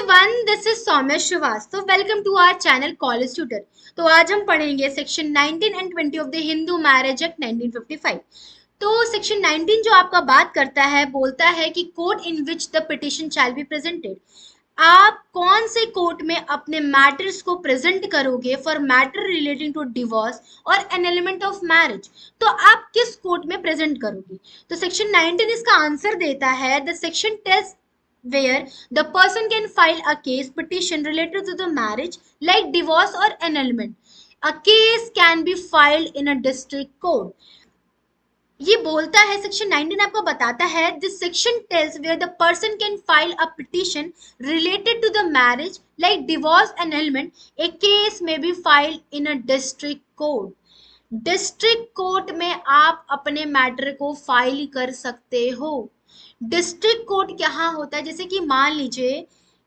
Everyone, this is Saumya Srivastava. Welcome to our channel college tutor. तो आज हम पढ़ेंगे section 19 and 20 of the Hindu marriage act 1955। तो सेक्शन 19 जो आपका बात करता है, बोलता है कि court in which the petition shall be presented. आप कौन से कोर्ट में अपने मैटर्स को प्रेजेंट करोगे for matter relating to divorce और एन एलिमेंट ऑफ मैरिज। तो आप किस कोर्ट में प्रेजेंट करोगे। तो सेक्शन 19 इसका आंसर देता है, the section test where the person can file a case petition related to the marriage like divorce or annulment. A case can be filed in a district court. ये बोलता है section 19 आपको बताता है, this section tells where the person can file a petition related to the marriage like divorce annulment. A case may be filed in a district court. District court में आप अपने matter को फाइल कर सकते हो। डिस्ट्रिक्ट कोर्ट कहाँ होता है, जैसे कि मान लीजिए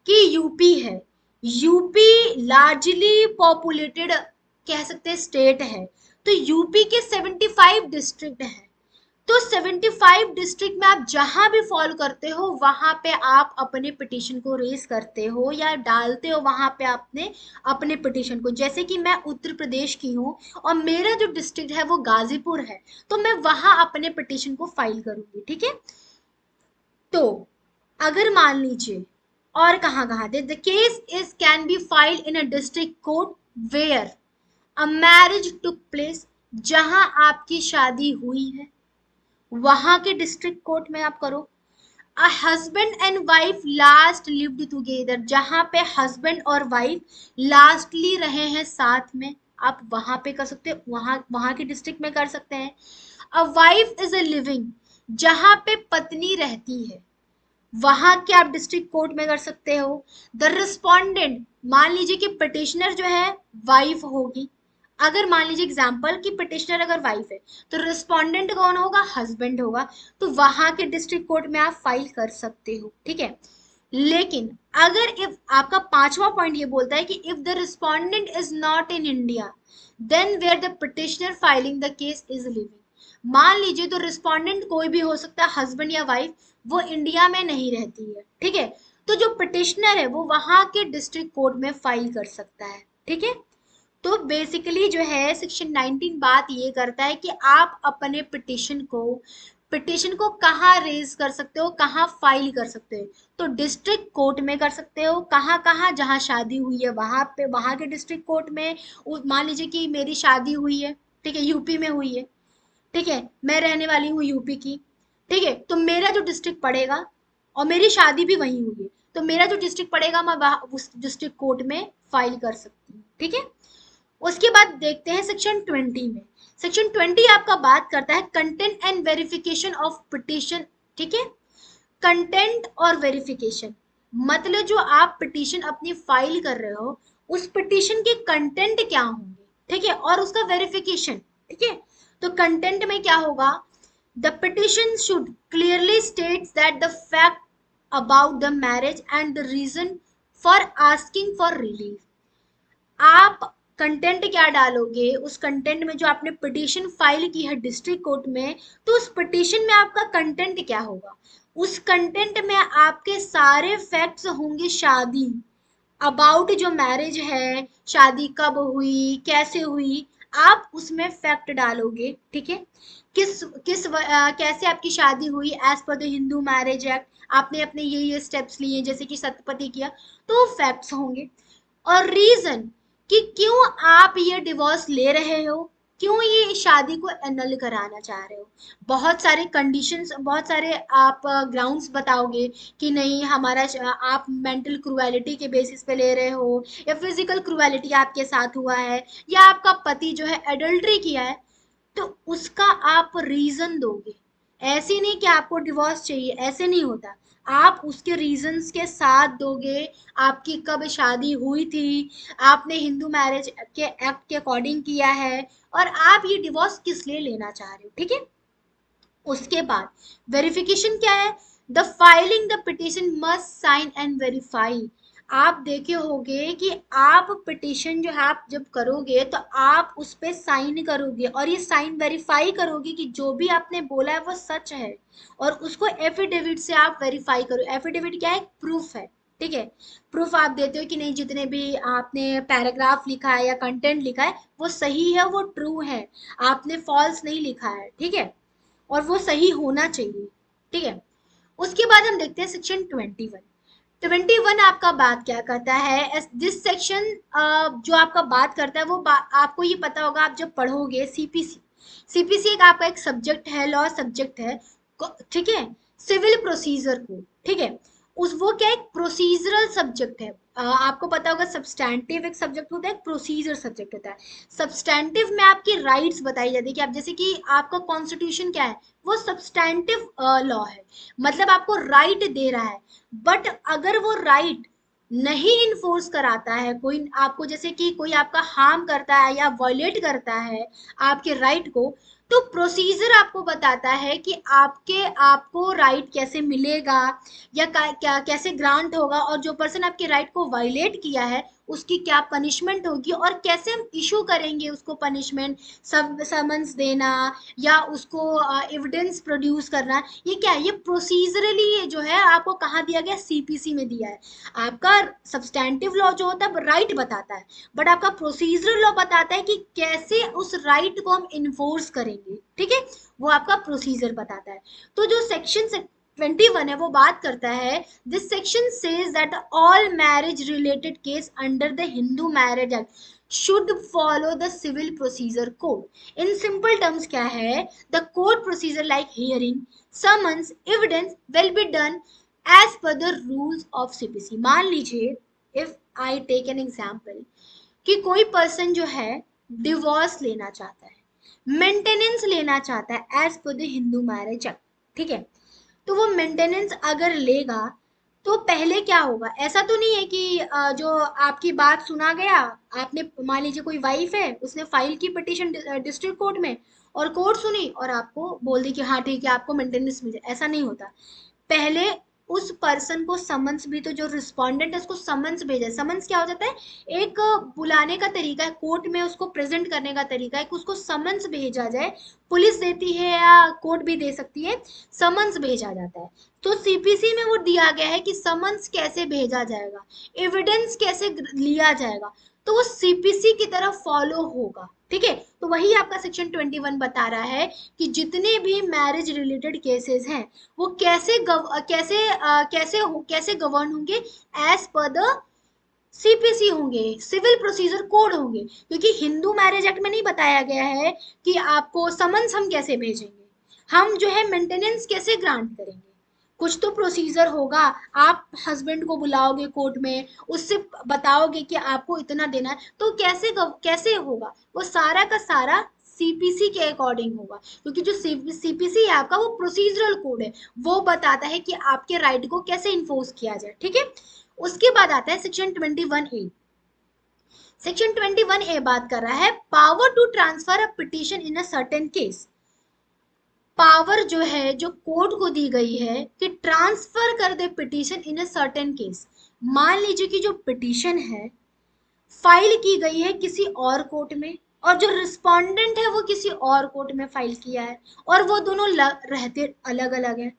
कि यूपी है। यूपी लार्जली पॉपुलेटेड कह सकते हैं स्टेट है। तो यूपी के 75 डिस्ट्रिक्ट हैं। तो 75 डिस्ट्रिक्ट में आप जहां भी फॉलो करते हो वहां पे आप अपने पिटीशन को रेज करते हो या डालते हो वहां पे आपने अपने पिटीशन को। जैसे कि मैं उत्तर प्रदेश की हूँ और मेरा जो डिस्ट्रिक्ट है वो गाजीपुर है, तो मैं वहां अपने पिटीशन को फाइल करूंगी। ठीक है। तो अगर मान लीजिए और कहाँ कहाँ थे, the case is can be filed in a district court where a marriage took place. जहां आपकी शादी हुई है वहां के डिस्ट्रिक्ट कोर्ट में आप करो। A husband and wife last lived together. जहां पे हस्बैंड और वाइफ लास्टली रहे हैं साथ में, आप वहां पे कर सकते हो, वहां वहां के डिस्ट्रिक्ट में कर सकते हैं। A wife is a living. जहां पे पत्नी रहती है वहां के आप डिस्ट्रिक्ट कोर्ट में कर सकते हो। द रिस्पोंडेंट, मान लीजिए कि पिटिशनर जो है वाइफ होगी। अगर मान लीजिए एग्जाम्पल कि पिटिशनर अगर वाइफ है तो रिस्पोंडेंट कौन होगा, हस्बैंड होगा। तो वहां के डिस्ट्रिक्ट कोर्ट में आप फाइल कर सकते हो। ठीक है। लेकिन अगर इफ आपका पांचवा पॉइंट ये बोलता है कि if the respondent is not in India then where the petitioner filing the case is living. मान लीजिए तो रिस्पोंडेंट कोई भी हो सकता है, हस्बैंड या वाइफ, वो इंडिया में नहीं रहती है। ठीक है। तो जो पिटिशनर है वो वहां के डिस्ट्रिक्ट कोर्ट में फाइल कर सकता है। ठीक है। तो बेसिकली जो है सेक्शन 19 बात ये करता है कि आप अपने पिटिशन को कहाँ रेज कर सकते हो, कहाँ फाइल कर सकते हो। तो डिस्ट्रिक्ट कोर्ट में कर सकते हो। कहाँ कहाँ, जहाँ शादी हुई है वहां पे, वहां के डिस्ट्रिक्ट कोर्ट में। मान लीजिए कि मेरी शादी हुई है, ठीक है, यूपी में हुई है। ठीक है, मैं रहने वाली हूँ यूपी की। ठीक है, तो मेरा जो डिस्ट्रिक्ट पड़ेगा, और मेरी शादी भी वहीं हुई है, तो मेरा जो डिस्ट्रिक्ट पड़ेगा मैं उस डिस्ट्रिक्ट कोर्ट में फाइल कर सकती हूँ। ठीक है। उसके बाद देखते हैं सेक्शन 20 में। सेक्शन 20 आपका बात करता है content and verification of petition. ठीक है। कंटेंट और वेरिफिकेशन मतलब जो आप पिटीशन अपनी फाइल कर रहे हो उस पिटीशन के कंटेंट क्या होंगे। ठीक है। और उसका वेरिफिकेशन। ठीक है। तो कंटेंट में क्या होगा, the petition should clearly states that the fact about the marriage and the reason for asking for relief. आप कंटेंट क्या डालोगे, उस कंटेंट में जो आपने पिटीशन फाइल की है डिस्ट्रिक्ट कोर्ट में, तो उस पिटीशन में आपका कंटेंट क्या होगा। उस कंटेंट में आपके सारे फैक्ट्स होंगे शादी अबाउट जो मैरिज है, शादी कब हुई, कैसे हुई, आप उसमें फैक्ट डालोगे। ठीक है। किस किस कैसे आपकी शादी हुई as per the Hindu marriage act, आपने अपने ये स्टेप्स लिए जैसे कि सतपति किया, तो फैक्ट्स होंगे। और रीजन कि क्यों आप ये डिवोर्स ले रहे हो, क्यों ये शादी को एनल कराना चाह रहे हो। बहुत सारे कंडीशंस, बहुत सारे आप ग्राउंड्स बताओगे कि नहीं हमारा आप मेंटल क्रुएलिटी के बेसिस पे ले रहे हो, या फिजिकल क्रुएलिटी आपके साथ हुआ है, या आपका पति जो है एडल्ट्री किया है, तो उसका आप रीजन दोगे। ऐसे नहीं कि आपको डिवोर्स चाहिए, ऐसे नहीं होता। आप उसके रीजंस के साथ दोगे, आपकी कब शादी हुई थी, आपने हिंदू मैरिज के एक्ट के अकॉर्डिंग किया है, और आप ये डिवोर्स किस लिए लेना चाह रहे हो। ठीक है। उसके बाद वेरिफिकेशन क्या है, the filing the petition must sign and verify. आप देखे होंगे कि आप पिटिशन जो है आप जब करोगे तो आप उस पे साइन करोगे और ये साइन वेरीफाई करोगे कि जो भी आपने बोला है वो सच है, और उसको एफिडेविट से आप वेरीफाई करो। एफिडेविट क्या है, प्रूफ है। ठीक है। प्रूफ आप देते हो कि नहीं, जितने भी आपने पैराग्राफ लिखा है या कंटेंट लिखा है वो सही है, वो ट्रू है, आपने फॉल्स नहीं लिखा है, ठीक है, और वो सही होना चाहिए, ठीक है। उसके बाद हम देखते हैं सेक्शन 21। 21 आपका बात क्या करता है, दिस सेक्शन जो आपका बात करता है वो आपको ये पता होगा, आप जब पढ़ोगे सीपीसी, सीपीसी एक आपका एक सब्जेक्ट है, लॉ सब्जेक्ट है, ठीक है, सिविल प्रोसीजर को, ठीक है, उस वो क्या एक प्रोसीजरल सब्जेक्ट है। आपको पता होगा सब्सटैंटिव एक सब्जेक्ट होता है, एक प्रोसीजर सब्जेक्ट होता है। सब्सटैंटिव में आपकी राइट्स बताई जाती है कि आप जैसे कि आपका कॉन्स्टिट्यूशन क्या है, वो सब्सटैंटिव लॉ है, मतलब आपको राइट दे रहा है। बट अगर वो राइट नहीं इन्फोर्स कराता है कोई आपको, जैसे कि कोई आपका हार्म करता है या वॉयलेट करता है आपके राइट को, तो प्रोसीजर आपको बताता है कि आपको राइट कैसे मिलेगा या क्या कैसे ग्रांट होगा, और जो पर्सन आपके राइट को वायलेट किया है उसकी क्या पनिशमेंट होगी, और कैसे हम इशू करेंगे उसको पनिशमेंट, सब समन्स देना या उसको एविडेंस प्रोड्यूस करना, ये क्या है, ये प्रोसीजरली जो है आपको कहाँ दिया गया, सीपीसी में दिया है। आपका सब्सटैंटिव लॉ जो होता है राइट बताता है, बट आपका प्रोसीजरल लॉ बताता है कि कैसे उस राइट को हम इन्फोर्स करेंगे, ठीक है, वो आपका प्रोसीजर बताता है। तो जो सेक्शन 21 है वो बात करता है, this section says that all marriage related case under the Hindu marriage act should follow the civil procedure code। in simple terms क्या है, the court procedure like hearing, summons, evidence will be done as per the rules of CPC। मान लीजिए, if I take an example, कि कोई person जो है divorce लेना चाहता है, मेंटेनेंस लेना चाहता है as per the Hindu marriage act, ठीक है, तो वो मेंटेनेंस अगर लेगा तो पहले क्या होगा, ऐसा तो नहीं है कि जो आपकी बात सुना गया, आपने मान लीजिए कोई वाइफ है उसने फाइल की पिटीशन डिस्ट्रिक्ट कोर्ट में, और कोर्ट सुनी और आपको बोल दी कि हाँ ठीक है आपको मेंटेनेंस मिल जाए, ऐसा नहीं होता। पहले उस पर्सन को समन्स भी, तो जो रिस्पोंडेंट है उसको समन्स भेजा, समन्स क्या हो जाता है, एक बुलाने का तरीका है, कोर्ट में उसको प्रेजेंट करने का तरीका है कि उसको समन्स भेजा जाए, पुलिस देती है या कोर्ट भी दे सकती है, समन्स भेजा जाता है। तो सीपीसी में वो दिया गया है कि समन्स कैसे भेजा जाएगा, एविडेंस कैसे लिया जाएगा, तो वो सीपीसी की तरफ फॉलो होगा, ठीक है। तो वही आपका सेक्शन 21 बता रहा है कि जितने भी मैरिज रिलेटेड केसेस हैं वो कैसे गवर्न होंगे, एज पर द सीपीसी होंगे, सिविल प्रोसीजर कोड होंगे, क्योंकि हिंदू मैरिज एक्ट में नहीं बताया गया है कि आपको समन्स हम कैसे भेजेंगे, हम जो है मेंटेनेंस कैसे ग्रांट करेंगे, कुछ तो प्रोसीजर होगा। आप हस्बैंड को बुलाओगे कोर्ट में, उससे बताओगे कि आपको इतना देना है, तो कैसे होगा, वो सारा का सारा सीपीसी के अकॉर्डिंग होगा, क्योंकि जो सीपीसी है आपका वो प्रोसीजरल कोड है, वो बताता है कि आपके राइट को कैसे इन्फोर्स किया जाए, ठीक है। उसके बाद आता है सेक्शन 21A। सेक्शन 21A बात कर रहा है power to transfer a petition in a certain case. Power जो है जो कोर्ट को दी गई है कि ट्रांसफर कर दे petition in a certain case. मान लीजिए कि जो पिटीशन है फाइल की गई है किसी और कोर्ट में, और जो रिस्पोंडेंट है वो किसी और कोर्ट में फाइल किया है, और वो दोनों रहते अलग अलग हैं,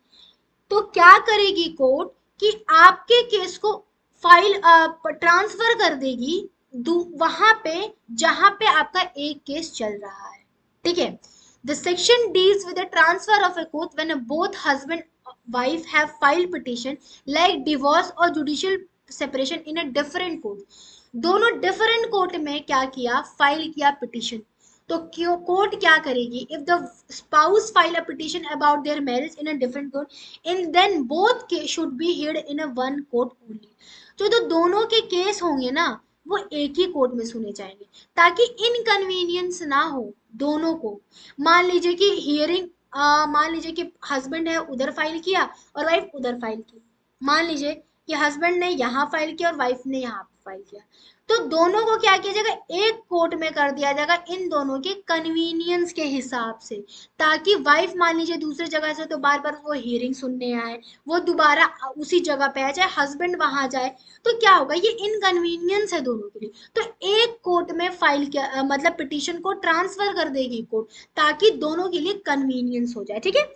तो क्या करेगी कोर्ट कि आपके केस को फाइल ट्रांसफर कर देगी वहां पे जहां पे आपका एक केस चल रहा है, ठीक है। The section deals with the transfer of a court when both husband wife have filed petition like divorce और judicial separation in a different court. दोनों डिफरेंट कोर्ट में क्या किया, फाइल किया पिटीशन, तो क्यों कोर्ट क्या करेगी, if the spouse file a petition about their marriage in a different court in then both should be heard in a one court only. तो दोनों के केस होंगे ना वो एक ही कोर्ट में सुने जाएंगे, ताकि इनकन्वीनियंस ना हो दोनों को। मान लीजिए कि हियरिंग, मान लीजिए कि हस्बैंड है उधर फाइल किया और वाइफ उधर फाइल की, मान लीजिए कि हस्बैंड ने यहाँ फाइल किया और वाइफ ने यहाँ फाइल किया, तो दोनों को क्या किया जाएगा, एक कोर्ट में कर दिया जाएगा इन दोनों के कन्वीनियंस के हिसाब से, ताकि वाइफ मान लीजिए दूसरी जगह से तो बार बार वो हियरिंग सुनने आए, वो दोबारा उसी जगह पे आ जाए, हस्बैंड वहां जाए, तो क्या होगा, ये इनकन्वीनियंस है दोनों के लिए। तो एक कोर्ट में फाइल किया मतलब पिटीशन को ट्रांसफर कर देगी कोर्ट, ताकि दोनों के लिए कन्वीनियंस हो जाए, ठीक है।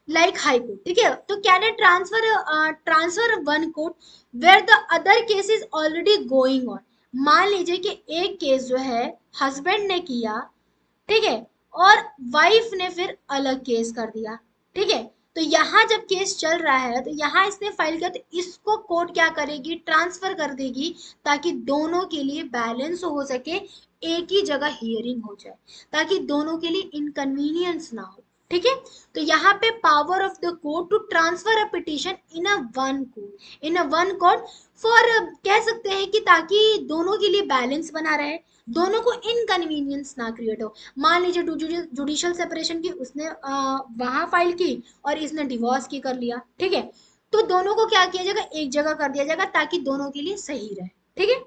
लाइक हाई कोर्ट, ठीक है। तो can a transfer one court where the other case is already going on. मान लीजिए कि एक केस जो है हस्बैंड ने किया, ठीक है, और वाइफ ने फिर अलग केस कर दिया, ठीक है। तो यहाँ जब केस चल रहा है तो यहाँ इसने फाइल किया, तो इसको कोर्ट क्या करेगी, ट्रांसफर कर देगी, ताकि दोनों के लिए बैलेंस हो सके, एक ही जगह हियरिंग हो जाए, ताकि दोनों के लिए इनकन्वीनियंस ना हो, ठीक है। तो यहाँ पे power of the court to transfer a petition in a one court for, कह सकते हैं कि ताकि दोनों के लिए बैलेंस बना रहे, दोनों को इनकन्वीनियंस ना क्रिएट हो। मान लीजिए जुडिशियल सेपरेशन की उसने वहां फाइल की और इसने डिवोर्स की कर लिया, ठीक है। तो दोनों को क्या किया जाएगा, एक जगह कर दिया जाएगा, ताकि दोनों के लिए सही रहे, ठीक है।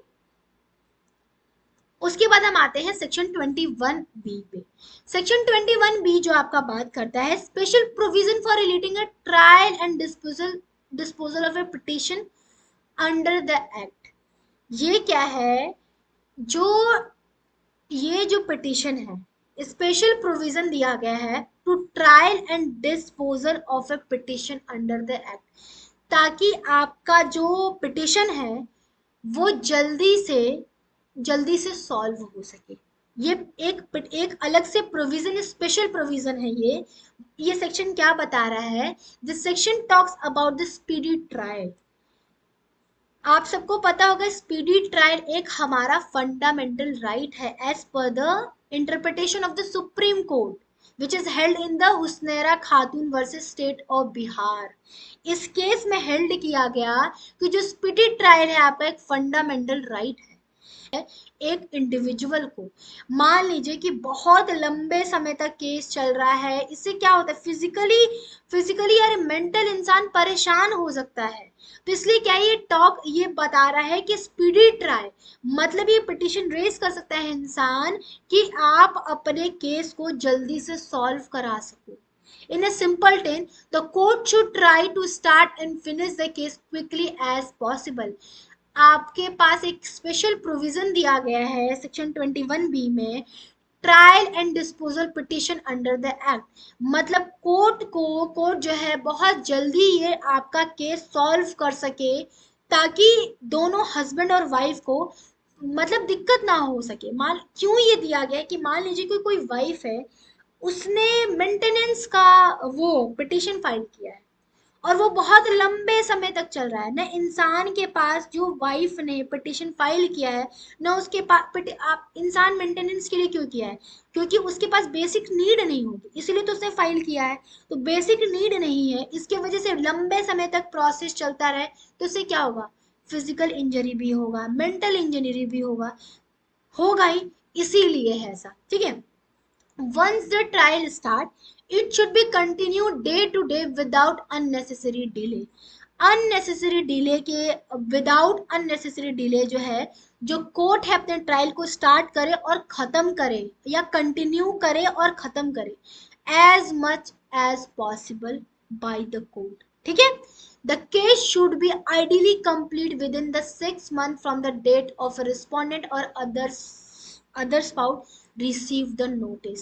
उसके बाद हम आते हैं सेक्शन 21 बी पे। सेक्शन 21 बी जो आपका बात करता है special provision for relating a trial and disposal of a petition under the act. ये क्या है, जो ये जो पिटिशन है, स्पेशल प्रोविजन दिया गया है to trial and disposal of a petition under the act, ताकि आपका जो पिटिशन है वो जल्दी से सॉल्व हो सके। ये एक अलग से प्रोविजन, स्पेशल प्रोविजन है ये सेक्शन क्या बता रहा है, this section talks about the speedy trial. आप सबको पता होगा स्पीडी ट्रायल एक हमारा फंडामेंटल राइट है as per the interpretation of the Supreme Court which is held in the Hussainara Khatoon versus state of Bihar. इस केस में हेल्ड किया गया कि जो स्पीडी ट्रायल है आपका एक फंडामेंटल राइट है एक इंडिविजुअल को। मान लीजिए कि बहुत लंबे समय तक केस चल रहा है, इससे क्या होता है, फिजिकली यार मेंटल इंसान परेशान हो सकता है। तो इसलिए क्या ये बता रहा है कि स्पीडी ट्रायल मतलब ये पिटिशन रेज कर सकता है इंसान कि आप अपने केस को जल्दी से सॉल्व करा सको। In a simple term, the court should try to start and finish the case quickly as possible. आपके पास एक स्पेशल प्रोविजन दिया गया है सेक्शन 21 बी में, trial and disposal petition under the act, मतलब कोर्ट जो है बहुत जल्दी ये आपका केस सॉल्व कर सके, ताकि दोनों हस्बैंड और वाइफ को मतलब दिक्कत ना हो सके। मान क्यों ये दिया गया है कि मान लीजिए कोई वाइफ है, उसने मेंटेनेंस का वो पिटिशन फाइल किया है और वो बहुत लंबे समय तक चल रहा है ना, इंसान के पास जो वाइफ ने पिटिशन फाइल किया है ना, उसके पास आप इंसान मेंटेनेंस के लिए क्यों किया है, क्योंकि उसके पास बेसिक नीड नहीं होगी, इसलिए तो उसने फाइल किया है। तो बेसिक नीड नहीं है, इसके वजह से लंबे समय तक प्रोसेस चलता रहे, तो उससे क्या होगा, फिजिकल इंजरी भी होगा, मेंटल इंजरी भी होगा ही, इसीलिए है ऐसा, ठीक है। Once the trial start, it should be continued day to day without unnecessary delay. Unnecessary delay के विदाउट अननेसेसरी डिले जो है, जो कोर्ट है अपने ट्रायल को स्टार्ट करे और खत्म करे, या कंटिन्यू करे और खत्म करे as much as possible by the court, ठीक है। The case should be ideally complete within the 6 month from the date of respondent और other spouse receive the notice.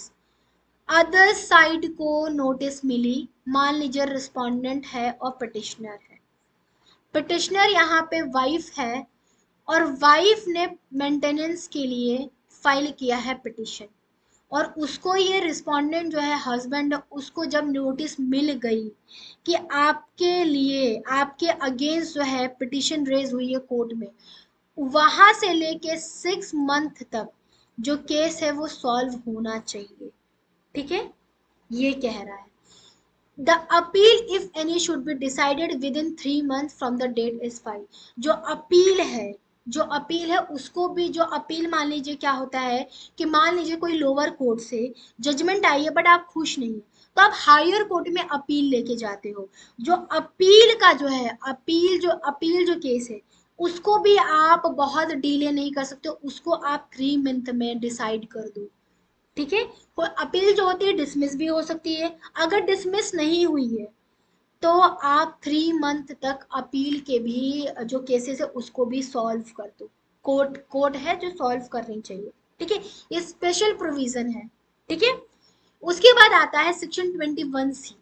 Other side को नोटिस मिली, मान लीजिए रिस्पोंडेंट है और petitioner है, पिटिशनर यहाँ पे वाइफ है और वाइफ ने मेंटेनेंस के लिए फाइल किया है पिटिशन, और उसको ये रिस्पोंडेंट जो है हस्बैंड, उसको जब नोटिस मिल गई कि आपके लिए आपके अगेंस्ट जो है पिटिशन रेज हुई है कोर्ट में, वहां से लेके 6 month तक जो केस है वो सॉल्व होना चाहिए, ठीक है। ये कह रहा है the appeal if any should be decided within 3 months from the date is file. जो अपील है उसको भी, जो अपील मान लीजिए क्या होता है कि मान लीजिए कोई लोअर कोर्ट से जजमेंट आई है बट आप खुश नहीं है, तो आप हायर कोर्ट में अपील लेके जाते हो। जो अपील का जो है, अपील जो केस है, उसको भी आप बहुत डिले नहीं कर सकते, उसको आप 3 month में डिसाइड कर दो, ठीक है। कोई अपील जो होती है डिसमिस भी हो सकती है, अगर डिसमिस नहीं हुई है तो आप 3 month तक अपील के भी जो केसेस है उसको भी सॉल्व कर दो, कोर्ट है जो सॉल्व करनी चाहिए, ठीक है। ये स्पेशल प्रोविजन है, ठीक है। उसके बाद आता है सेक्शन 21 सी।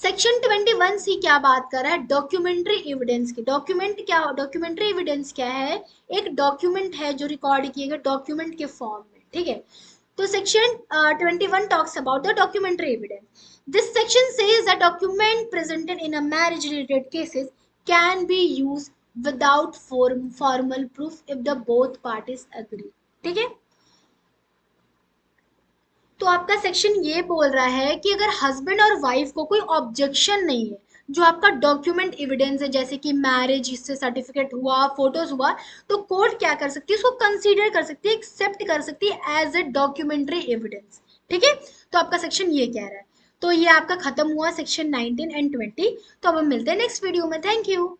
सेक्शन 21 सी क्या बात कर रहा है? डॉक्यूमेंट्री एविडेंस की। डॉक्यूमेंट्री एविडेंस क्या है? एक डॉक्यूमेंट है जो रिकॉर्ड किए गए डॉक्यूमेंट के फॉर्म में, ठीक है। तो section 21 talks about the documentary evidence. This section says that document presented in a marriage related cases can be used without formal proof if the both parties agree. ठीक है। तो आपका सेक्शन ये बोल रहा है कि अगर हस्बैंड और वाइफ को कोई ऑब्जेक्शन नहीं है, जो आपका डॉक्यूमेंट एविडेंस है जैसे कि मैरिज से सर्टिफिकेट हुआ, फोटोज हुआ, तो कोर्ट क्या कर सकती है? उसको कंसीडर कर सकती है, एक्सेप्ट कर सकती है एज ए डॉक्यूमेंट्री एविडेंस। ठीक है। तो आपका सेक्शन ये कह रहा है। तो ये आपका खत्म हुआ सेक्शन 19 एंड 20। तो अब हम मिलते हैं नेक्स्ट वीडियो में। Thank you.